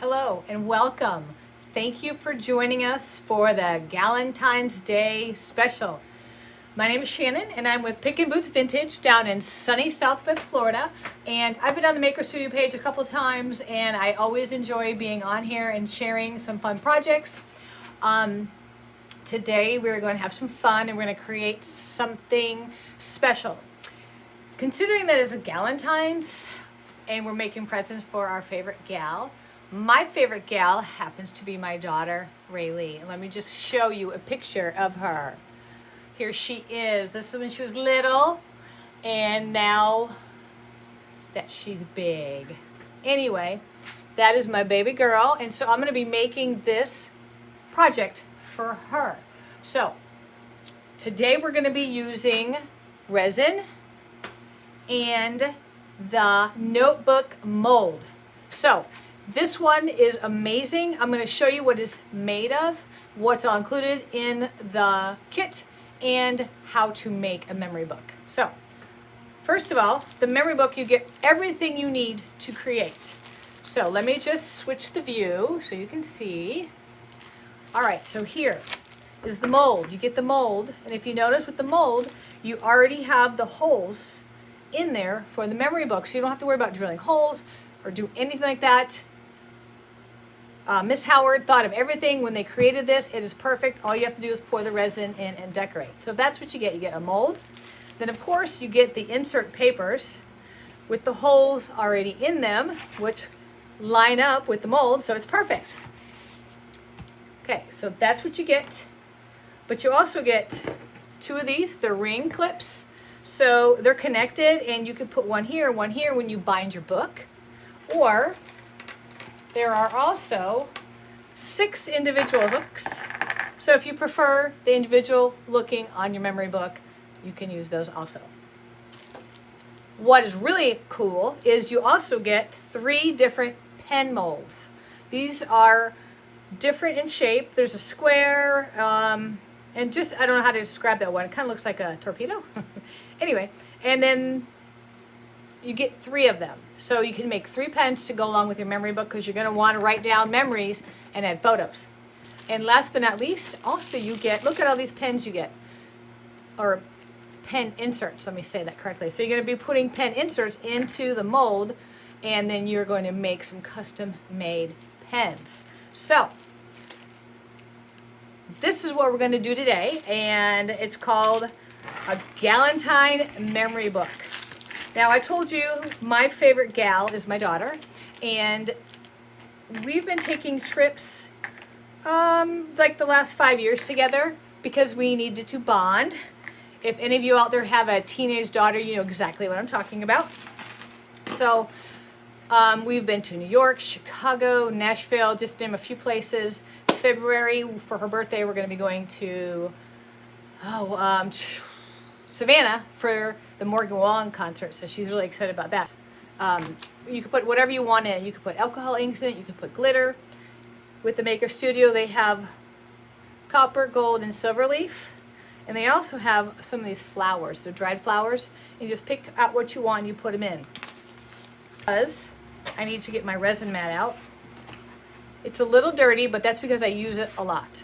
Hello and welcome. Thank you for joining us for the Galentine's Day special. My name is Shannon and I'm with Pickin Boots Vintage down in sunny Southwest Florida. And I've been on the Maker Studio page a couple times and I always enjoy being on here and sharing some fun projects. Today we're going to have some fun and we're going to create something special. Considering that it's a Galentine's and we're making presents for our favorite gal, my favorite gal happens to be my daughter, Raylee. And let me just show you a picture of her. Here she is. This is when she was little, and now that she's big. Anyway, that is my baby girl, and so I'm going to be making this project for her. So, today we're going to be using resin and the notebook mold. So, this one is amazing. I'm going to show you what it's made of, what's all included in the kit, and how to make a memory book. So, first of all, the memory book, you get everything you need to create. So, let me just switch the view so you can see. All right, so here is the mold. You get the mold, and if you notice with the mold, you already have the holes in there for the memory book, so you don't have to worry about drilling holes or do anything like that. Miss Howard thought of everything when they created this. It is perfect. All you have to do is pour the resin in and decorate. So that's what you get. You get a mold. Then of course you get the insert papers with the holes already in them, which line up with the mold, so it's perfect. Okay, so that's what you get. But you also get two of these. They're ring clips. So they're connected, and you can put one here when you bind your book. Or there are also 6 individual hooks. So if you prefer the individual looking on your memory book, you can use those also. What is really cool is you also get 3 different pen molds. These are different in shape. There's a square, and just, I don't know how to describe that one. It kind of looks like a torpedo. Anyway, and then you get 3 of them. So you can make 3 pens to go along with your memory book because you're going to want to write down memories and add photos. And last but not least, also you get, look at all these pens you get, or pen inserts, let me say that correctly. So you're going to be putting pen inserts into the mold, and then you're going to make some custom made pens. So this is what we're going to do today, and it's called a Galentine memory book. Now, I told you my favorite gal is my daughter, and we've been taking trips like the last 5 years together because we needed to bond. If any of you out there have a teenage daughter, you know exactly what I'm talking about. So we've been to New York, Chicago, Nashville, just to name a few places. February, for her birthday, we're going to be going to Savannah for the Morgan Wallen concert, so she's really excited about that. You can put whatever you want in it. You can put alcohol inks in it. You can put glitter. With the Maker Studio, they have copper, gold, and silver leaf. And they also have some of these flowers. They're dried flowers. You just pick out what you want and you put them in. Because I need to get my resin mat out. It's a little dirty, but that's because I use it a lot.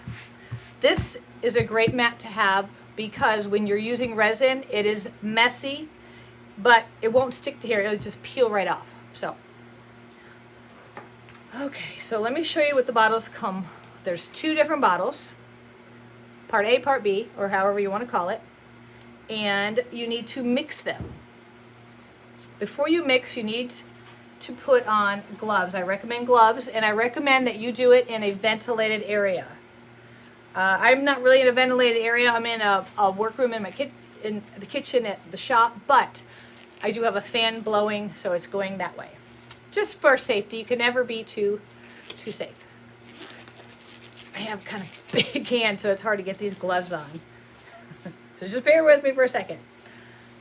This is a great mat to have because when you're using resin, it is messy, but it won't stick to here. It'll just peel right off. So, okay, so let me show you what the bottles come. There's 2 different bottles, part A, part B, or however you want to call it, and you need to mix them. Before you mix, you need to put on gloves. I recommend gloves, and I recommend that you do it in a ventilated area. I'm not really in a ventilated area. I'm in a workroom in in the kitchen at the shop, but I do have a fan blowing, so it's going that way. Just for safety. You can never be too safe. I have kind of big hands, so it's hard to get these gloves on. So just bear with me for a second.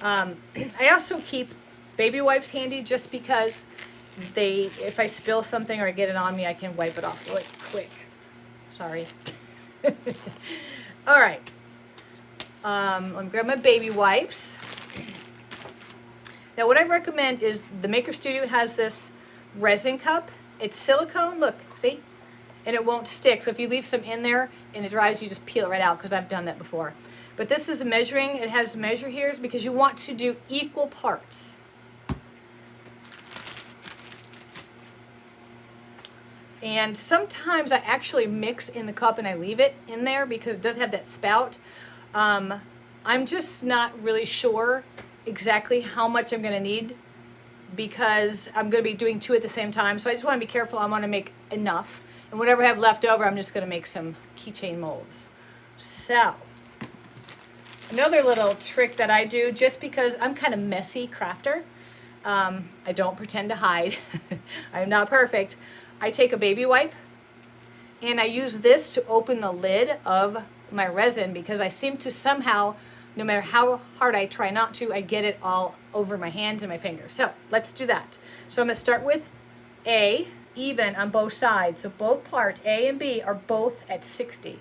I also keep baby wipes handy just because if I spill something or I get it on me, I can wipe it off really quick. Sorry. All right. Let me grab my baby wipes. Now what I recommend is the Maker Studio has this resin cup, it's silicone, look, see? And it won't stick. So if you leave some in there and it dries, you just peel it right out, because I've done that before. But this is measuring, it has measure here because you want to do equal parts. And sometimes I actually mix in the cup and I leave it in there because it does have that spout. I'm just not really sure exactly how much I'm gonna need, because I'm going to be doing 2 at the same time. So I just want to be careful. I want to make enough. And whatever I have left over, I'm just going to make some keychain molds. So another little trick that I do, just because I'm kind of messy crafter, I don't pretend to hide. I'm not perfect. I take a baby wipe and I use this to open the lid of my resin, because I seem to somehow, no matter how hard I try not to, I get it all over my hands and my fingers. So let's do that. So I'm going to start with A, even on both sides. So both parts, A and B, are both at 60.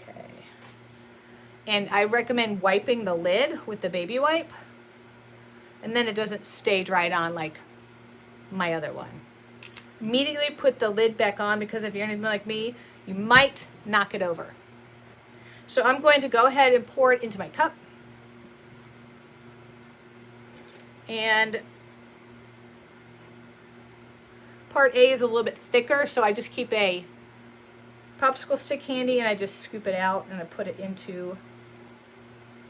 Okay. And I recommend wiping the lid with the baby wipe, and then it doesn't stay dried on like my other one. Immediately put the lid back on, because if you're anything like me, you might knock it over. So I'm going to go ahead and pour it into my cup. And part A is a little bit thicker, so I just keep a popsicle stick handy and I just scoop it out and I put it into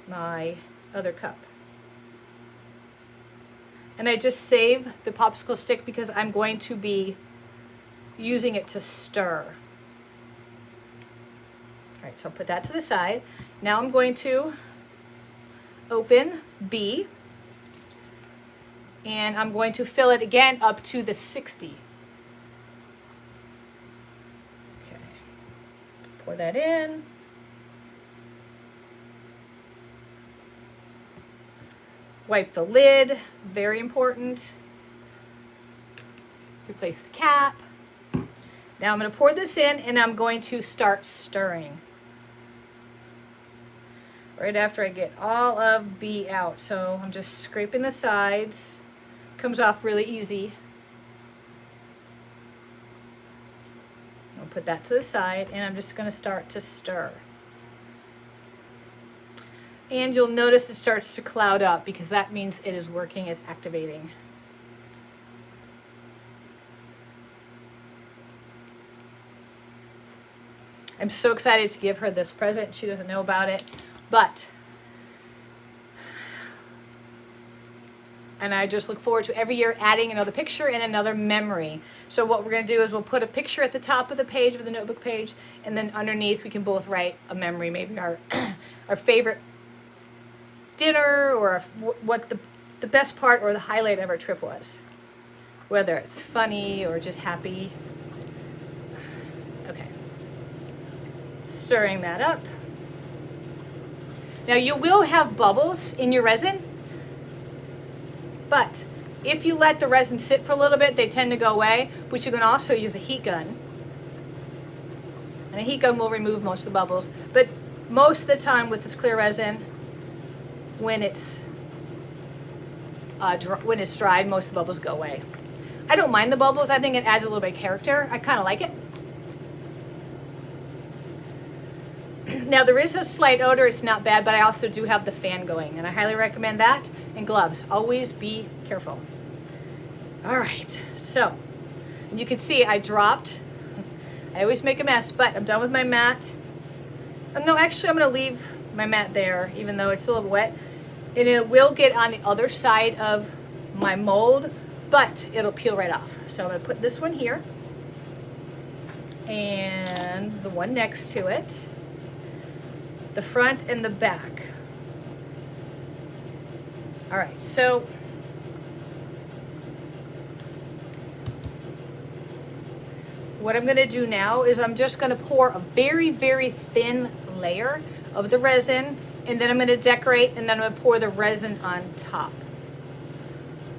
my other cup. And I just save the popsicle stick because I'm going to be using it to stir. All right, so I'll put that to the side. Now I'm going to open B, and I'm going to fill it again up to the 60. Okay, pour that in. Wipe the lid, very important. Replace the cap. Now I'm going to pour this in and I'm going to start stirring. Right after I get all of B out. So I'm just scraping the sides. Comes off really easy. I'll put that to the side and I'm just going to start to stir. And you'll notice it starts to cloud up, because that means it is working, it's activating. I'm so excited to give her this present. She doesn't know about it, and I just look forward to every year adding another picture and another memory. So what we're going to do is we'll put a picture at the top of the page, of the notebook page, and then underneath we can both write a memory, maybe our our favorite dinner, or what the best part or the highlight of our trip was. Whether it's funny or just happy. Okay. Stirring that up. Now you will have bubbles in your resin, but if you let the resin sit for a little bit, they tend to go away, but you can also use a heat gun. And a heat gun will remove most of the bubbles, but most of the time with this clear resin, when it's dried, most of the bubbles go away. I don't mind the bubbles. I think it adds a little bit of character. I kind of like it. Now there is a slight odor. It's not bad, but I also do have the fan going, and I highly recommend that. And gloves. Always be careful. All right. So you can see I dropped. I always make a mess, but I'm done with my mat. No, actually, I'm going to leave my mat there, even though it's a little wet. And it will get on the other side of my mold, but it'll peel right off. So I'm going to put this one here and the one next to it, the front and the back. All right, so what I'm going to do now is I'm just going to pour a very, very thin layer of the resin, and then I'm going to decorate, and then I'm going to pour the resin on top.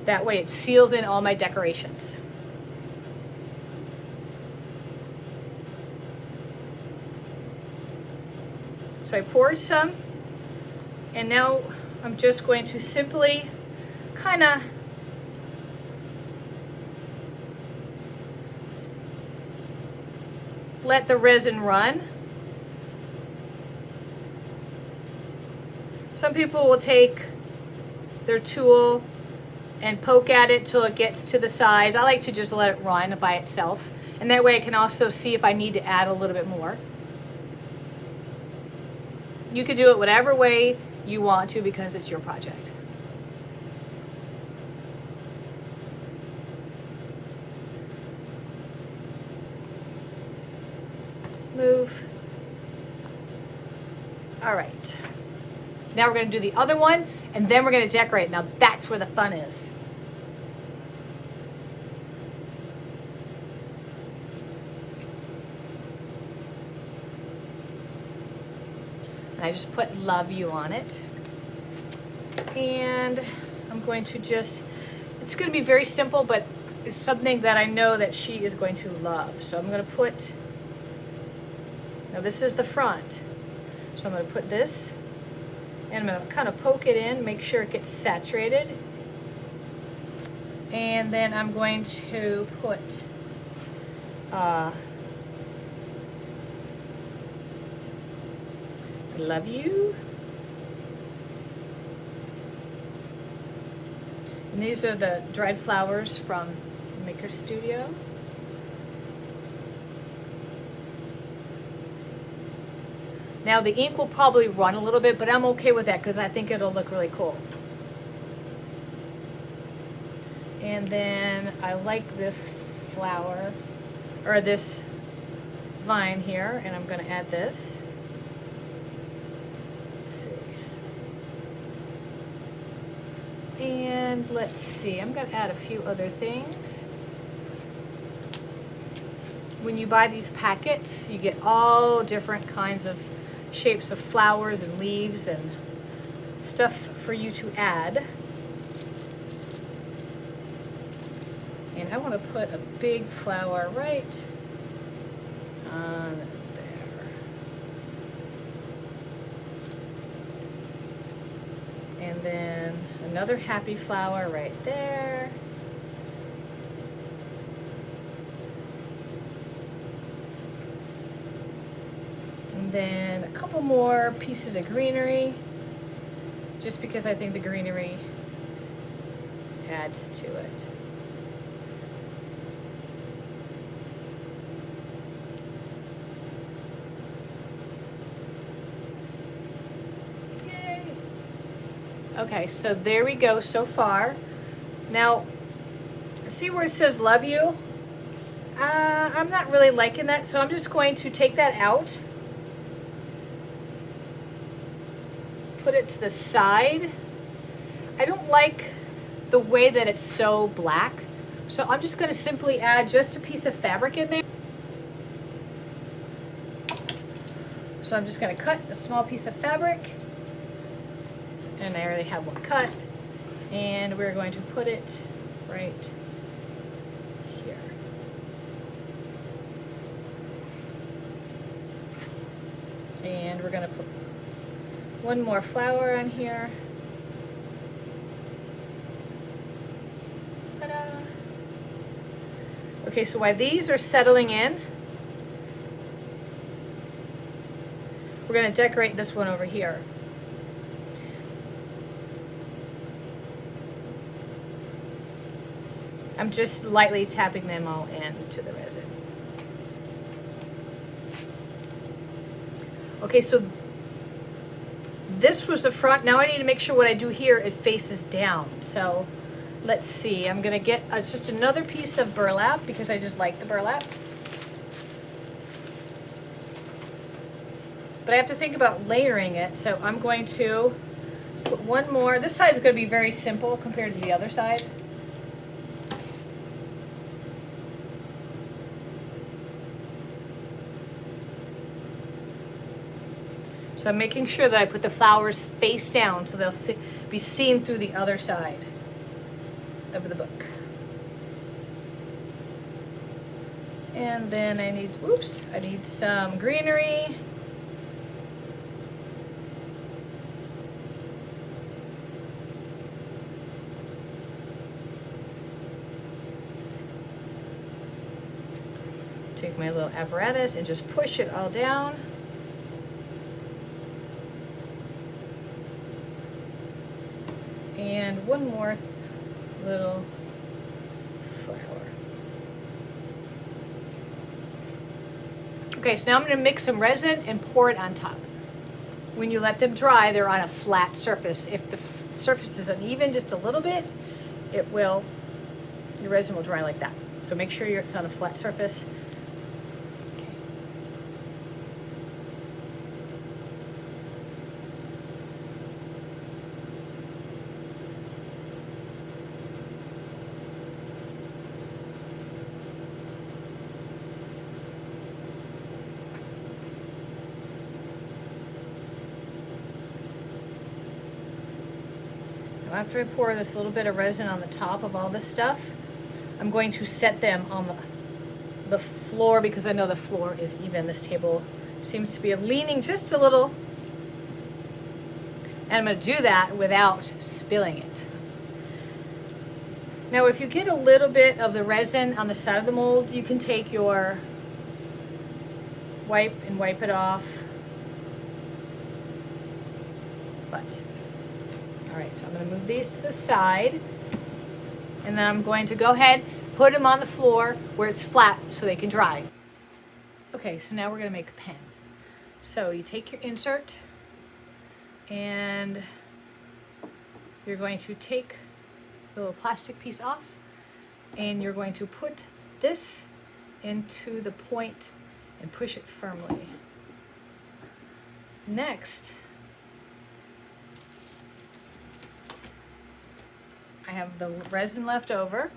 That way it seals in all my decorations. So I poured some, and now I'm just going to simply kind of let the resin run. Some people will take their tool and poke at it till it gets to the size. I like to just let it run by itself. And that way I can also see if I need to add a little bit more. You can do it whatever way you want to because it's your project. Move. All right. Now we're going to do the other one, and then we're going to decorate. Now that's where the fun is. I just put love you on it. And I'm going to just, it's going to be very simple, but it's something that I know that she is going to love. So I'm going to put, now this is the front. So I'm going to put this, and I'm going to kind of poke it in, make sure it gets saturated. And then I'm going to put I love you. And these are the dried flowers from Maker Studio. Now the ink will probably run a little bit, but I'm okay with that because I think it'll look really cool. And then I like this flower, or this vine here, and I'm going to add this. And let's see, I'm going to add a few other things. When you buy these packets, you get all different kinds of shapes of flowers and leaves and stuff for you to add. And I want to put a big flower right on there. And then another happy flower right there. And then a couple more pieces of greenery, just because I think the greenery adds to it. Okay, so there we go so far. Now, see where it says love you? I'm not really liking that, so I'm just going to take that out. Put it to the side. I don't like the way that it's so black, so I'm just going to simply add just a piece of fabric in there. So I'm just going to cut a small piece of fabric. And I already have one cut, and we're going to put it right here. And we're going to put one more flower on here. Ta-da! Okay, so while these are settling in, we're going to decorate this one over here. I'm just lightly tapping them all into the resin. Okay, so this was the front. Now I need to make sure what I do here, it faces down. So let's see, I'm gonna get just another piece of burlap because I just like the burlap. But I have to think about layering it, so I'm going to put one more. This side is gonna be very simple compared to the other side. So I'm making sure that I put the flowers face down so they'll be seen through the other side of the book. And then I need, I need some greenery. Take my little apparatus and just push it all down. And one more little flower. Okay, so now I'm going to mix some resin and pour it on top. When you let them dry, they're on a flat surface. If the surface is uneven just a little bit, your resin will dry like that. So make sure it's on a flat surface. After I pour this little bit of resin on the top of all this stuff, I'm going to set them on the floor because I know the floor is even. This table seems to be leaning just a little. And I'm going to do that without spilling it. Now, if you get a little bit of the resin on the side of the mold, you can take your wipe and wipe it off. All right, so I'm going to move these to the side, and then I'm going to go ahead, put them on the floor where it's flat so they can dry. Okay, so now we're going to make a pen. So you take your insert, and you're going to take the little plastic piece off, and you're going to put this into the point and push it firmly. Next, I have the resin left over,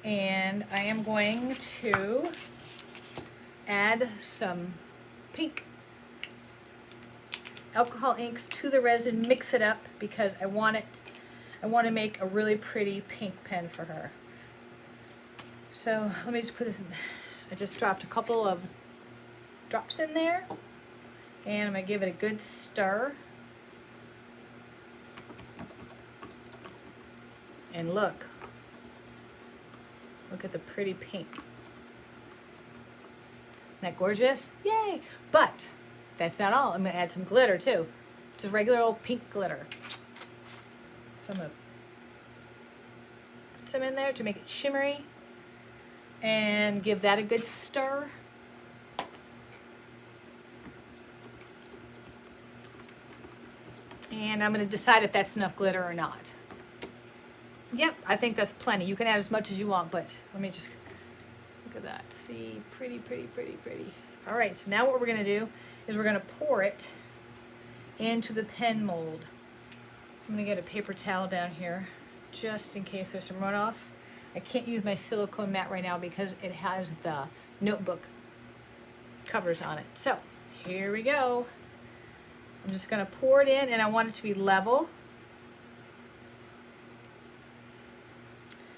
and I am going to add some pink alcohol inks to the resin, mix it up because I want to make a really pretty pink pen for her. So let me just put this in. I just dropped a couple of drops in there, and I'm going to give it a good stir. And look at the pretty pink. Isn't that gorgeous? Yay! But that's not all. I'm going to add some glitter too. Just regular old pink glitter. So I'm going to put some in there to make it shimmery and give that a good stir. And I'm going to decide if that's enough glitter or not. Yep, I think that's plenty. You can add as much as you want, but let me just look at that. See, pretty, pretty, pretty, pretty. All right, so now what we're going to do is we're going to pour it into the pen mold. I'm going to get a paper towel down here just in case there's some runoff. I can't use my silicone mat right now because it has the notebook covers on it. So here we go. I'm just going to pour it in, and I want it to be level.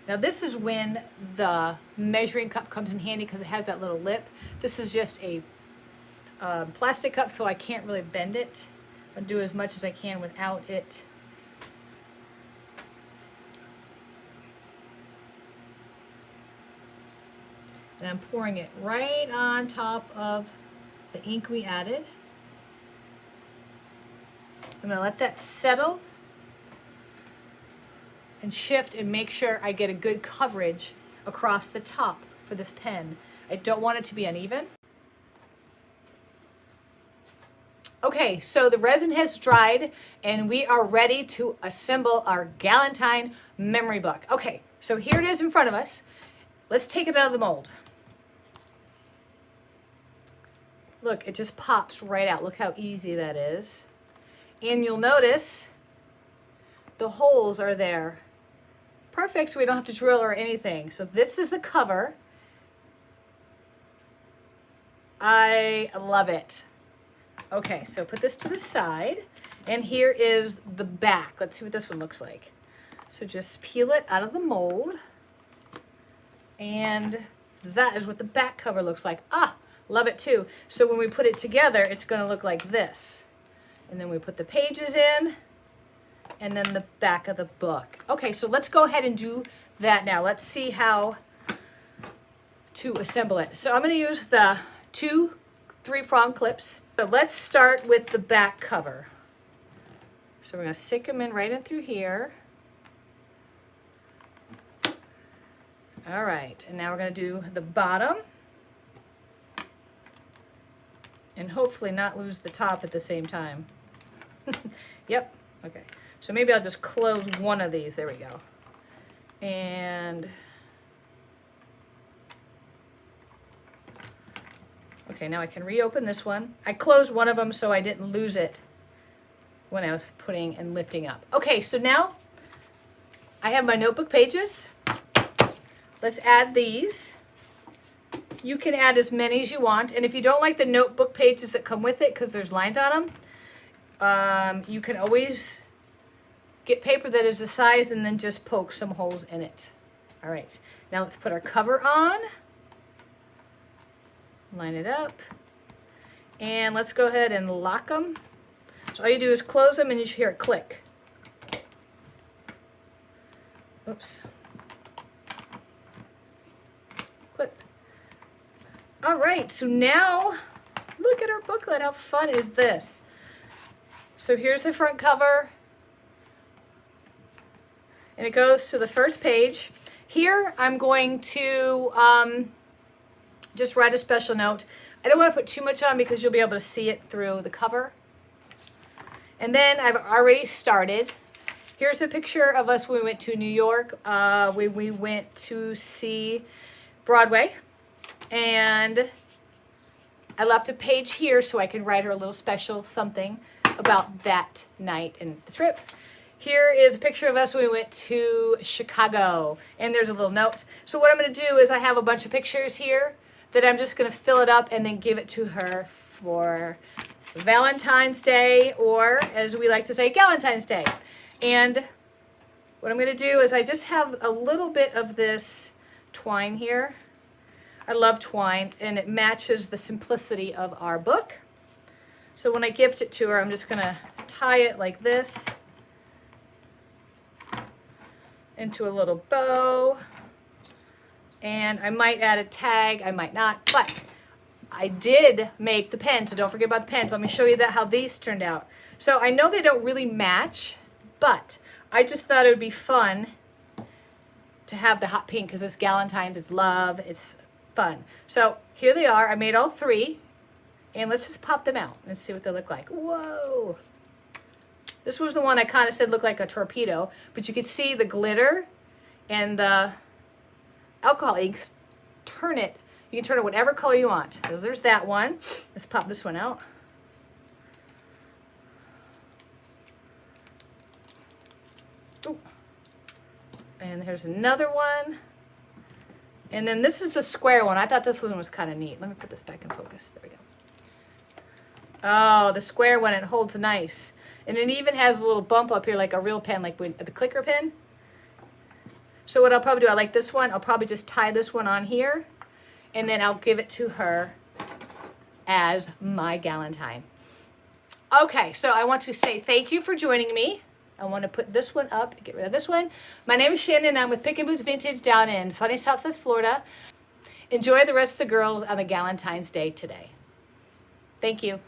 Now this is when the measuring cup comes in handy because it has that little lip. This is just a plastic cup, so I can't really bend it. I'll do as much as I can without it. And I'm pouring it right on top of the ink we added. I'm going to let that settle and shift and make sure I get a good coverage across the top for this pen. I don't want it to be uneven. Okay, so the resin has dried and we are ready to assemble our Galentine memory book. Okay, so here it is in front of us. Let's take it out of the mold. Look, it just pops right out. Look how easy that is. And you'll notice the holes are there. Perfect, so we don't have to drill or anything. So this is the cover. I love it. Okay, so put this to the side, and here is the back. Let's see what this one looks like. So just peel it out of the mold, and that is what the back cover looks like. Ah, love it too. So when we put it together, it's gonna look like this. And then we put the pages in, and then the back of the book. Okay, so let's go ahead and do that now. Let's see how to assemble it. So I'm going to use the two 3-prong clips. So let's start with the back cover. So we're going to stick them in right in through here. All right, and now we're going to do the bottom. And hopefully not lose the top at the same time. Yep, okay. So maybe I'll just close one of these. There we go. And okay, now I can reopen this one. I closed one of them so I didn't lose it when I was putting and lifting up. Okay, so now I have my notebook pages. Let's add these. You can add as many as you want, and if you don't like the notebook pages that come with it because there's lines on them, you can always get paper that is the size and then just poke some holes in it. All right, now let's put our cover on. Line it up, and let's go ahead and lock them. So all you do is close them and you should hear it click. Oops. Clip. All right, so now look at our booklet. How fun is this? So here's the front cover, and it goes to the first page. Here I'm going to just write a special note. I don't want to put too much on because you'll be able to see it through the cover. And then I've already started. Here's a picture of us when we went to New York. We went to see Broadway. And I left a page here so I can write her a little special something about that night and the trip. Here is a picture of us when we went to Chicago. And there's a little note. So what I'm going to do is I have a bunch of pictures here that I'm just going to fill it up and then give it to her for Valentine's Day, or as we like to say, Galentine's Day. And what I'm going to do is I just have a little bit of this twine here. I love twine, and it matches the simplicity of our book. So when I gift it to her, I'm just going to tie it like this into a little bow. And I might add a tag, I might not, but I did make the pen, so don't forget about the pens. Let me show you how these turned out. So I know they don't really match, but I just thought it would be fun to have the hot pink because it's Galentine's, it's love, it's fun. So here they are. I made all 3, and let's just pop them out and see what they look like. Whoa! This was the one I kind of said looked like a torpedo, but you could see the glitter and the alcohol inks. Turn it. You can turn it whatever color you want. So there's that one. Let's pop this one out. Ooh. And here's another one. And then this is the square one. I thought this one was kind of neat. Let me put this back in focus. There we go. Oh, the square one, it holds nice. And it even has a little bump up here like a real pen, like the clicker pen. So what I'll probably do, I like this one. I'll probably just tie this one on here, and then I'll give it to her as my Galentine. Okay, so I want to say thank you for joining me. I want to put this one up, get rid of this one. My name is Shannon. I'm with Pickin Boots Vintage down in sunny Southwest Florida. Enjoy the rest of the girls on the Galentine's Day today. Thank you.